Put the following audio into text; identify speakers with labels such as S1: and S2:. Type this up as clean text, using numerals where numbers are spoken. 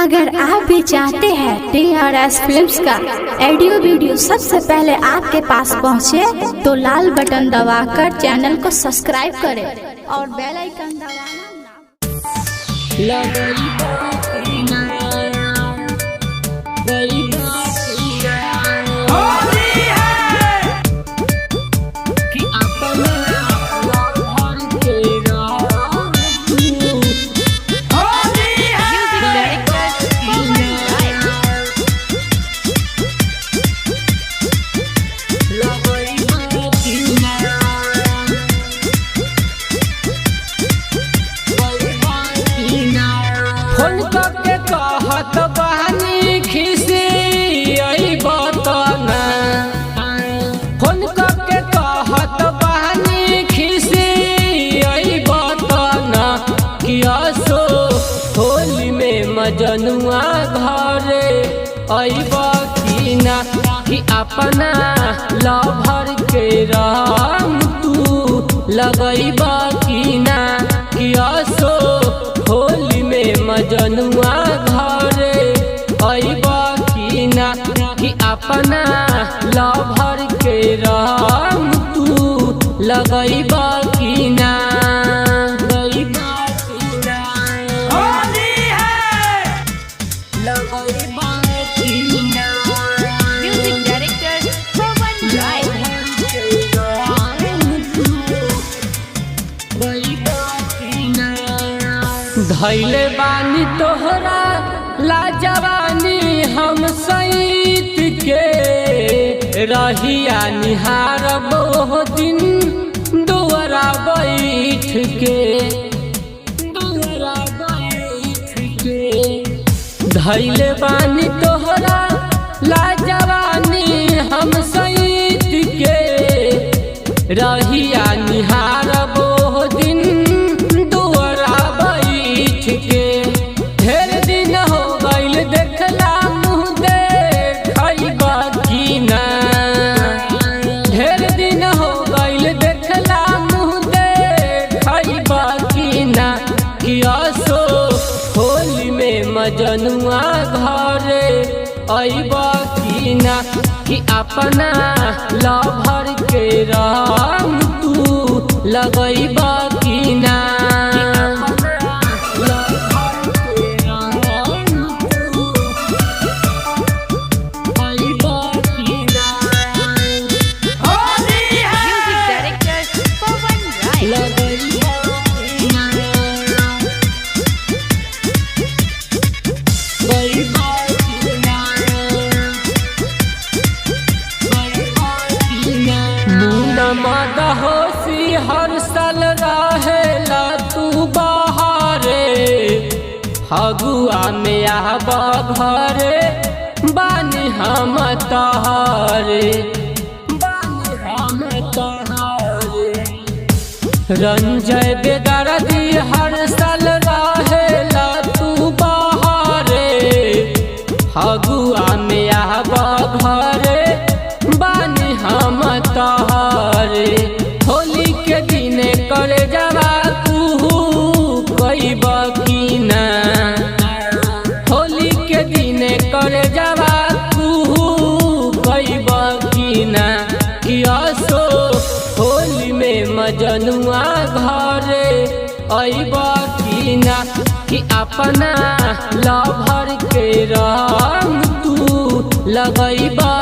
S1: अगर आप भी चाहते हैं TRS फिल्म्स का ऑडियो वीडियो सबसे पहले आपके पास पहुंचे, तो लाल बटन दबाकर चैनल को सब्सक्राइब करें और बेल आइकन
S2: जनुआ घरे अइबा की ना कि अपना लभर के रंग तू लगइबा की ना कि असो होली में मजनुआ घरे अइबा की ना कि अपना लभर के रंग तू लगइबा की ना। धैले बानी तोहरा लाजवानी हम सईत के रहिया निहारब ओ दिन दुआरा बैठ के धैले बानी तोहरा लाजवानी हम सईत के रहिया निहारब ओ दिन ढेर दिन हो गइल देखला मुँह देखइबा की ना। ढेर दिन हो गइल देखला मुँह देखइबा की ना कि असो होली में मजनुआ घरे अइबा की ना कि अपना लभर के रंग तू लगइबा की ना। होशी हर साल रहेला तू बहारे फगुआ में आब घरे बानी हम तहारे रंजय बेदर्दी हर साल रहेला तू बहारे फगुआ में आब घरे बानी हम तहारे। होली के दिन करे जवा तू कइबा की ना। होली के दिन करे जवा तू कइबा की ना कि असो होली में मजनुआ घरे अइबा की ना कि अपना लभर के रंग तू लगइबा